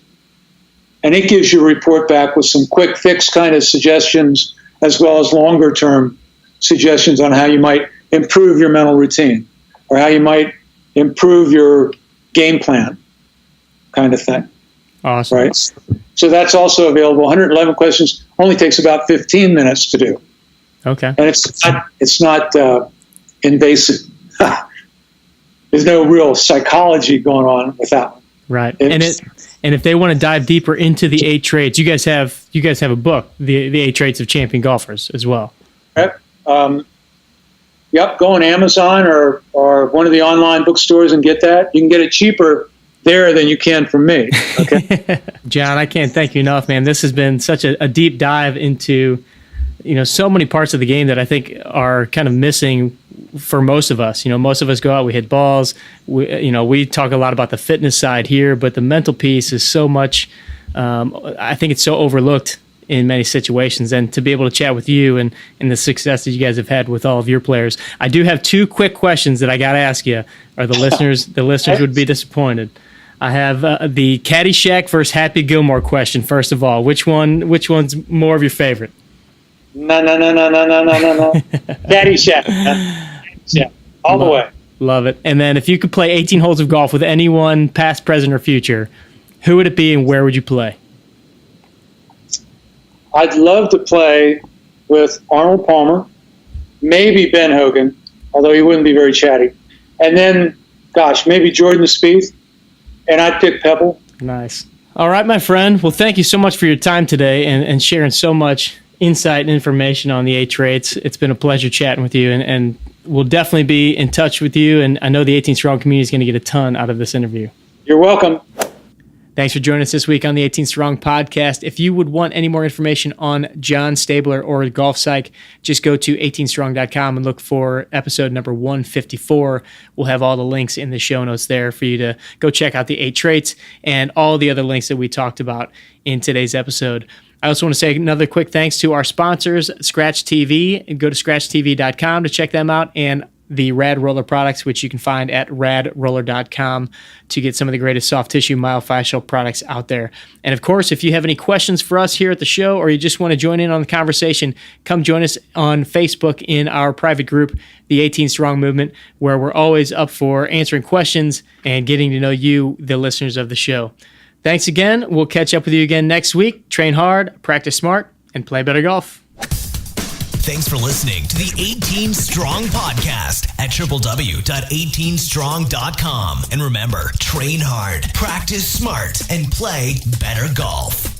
And it gives you a report back with some quick fix kind of suggestions, as well as longer term suggestions on how you might improve your mental routine or how you might improve your game plan kind of thing. Awesome. Right? So that's also available. 111 questions, only takes about 15 minutes to do. Okay. And it's not invasive. There's no real psychology going on with that one. Right. And if they want to dive deeper into the 8 traits, you guys have a book, the 8 traits of champion golfers as well. Yep. Yep. Go on Amazon or one of the online bookstores and get that. You can get it cheaper there than you can from me. Okay. Jon, I can't thank you enough, man. This has been such a deep dive into so many parts of the game that I think are kind of missing for most of us. Most of us go out, we hit balls. We talk a lot about the fitness side here, but the mental piece is so much. I think it's so overlooked in many situations. And to be able to chat with you and the success that you guys have had with all of your players, I do have 2 quick questions that I got to ask you, or the listeners would be disappointed. I have the Caddyshack versus Happy Gilmore question. First of all, which one's more of your favorite? No. Caddyshack. Yeah, all the way. Love it. And then if you could play 18 holes of golf with anyone, past, present, or future, who would it be and where would you play? I'd love to play with Arnold Palmer, maybe Ben Hogan, although he wouldn't be very chatty. And then, maybe Jordan Spieth, and I'd pick Pebble. Nice. All right, my friend. Well, thank you so much for your time today and sharing so much insight and information on the 8 traits. It's been a pleasure chatting with you, and we'll definitely be in touch with you. And I know the 18 Strong community is going to get a ton out of this interview. You're welcome. Thanks for joining us this week on the 18 Strong podcast. If you would want any more information on Jon Stabler or GolfPsych, just go to 18strong.com and look for episode number 154. We'll have all the links in the show notes there for you to go check out the 8 traits and all the other links that we talked about in today's episode. I also want to say another quick thanks to our sponsors, Scratch TV. Go to scratchtv.com to check them out, and the Rad Roller products, which you can find at radroller.com to get some of the greatest soft tissue myofascial products out there. And of course, if you have any questions for us here at the show, or you just want to join in on the conversation, come join us on Facebook in our private group, the 18 Strong Movement, where we're always up for answering questions and getting to know you, the listeners of the show. Thanks again. We'll catch up with you again next week. Train hard, practice smart, and play better golf. Thanks for listening to the 18 Strong podcast at www.18strong.com. And remember, train hard, practice smart, and play better golf.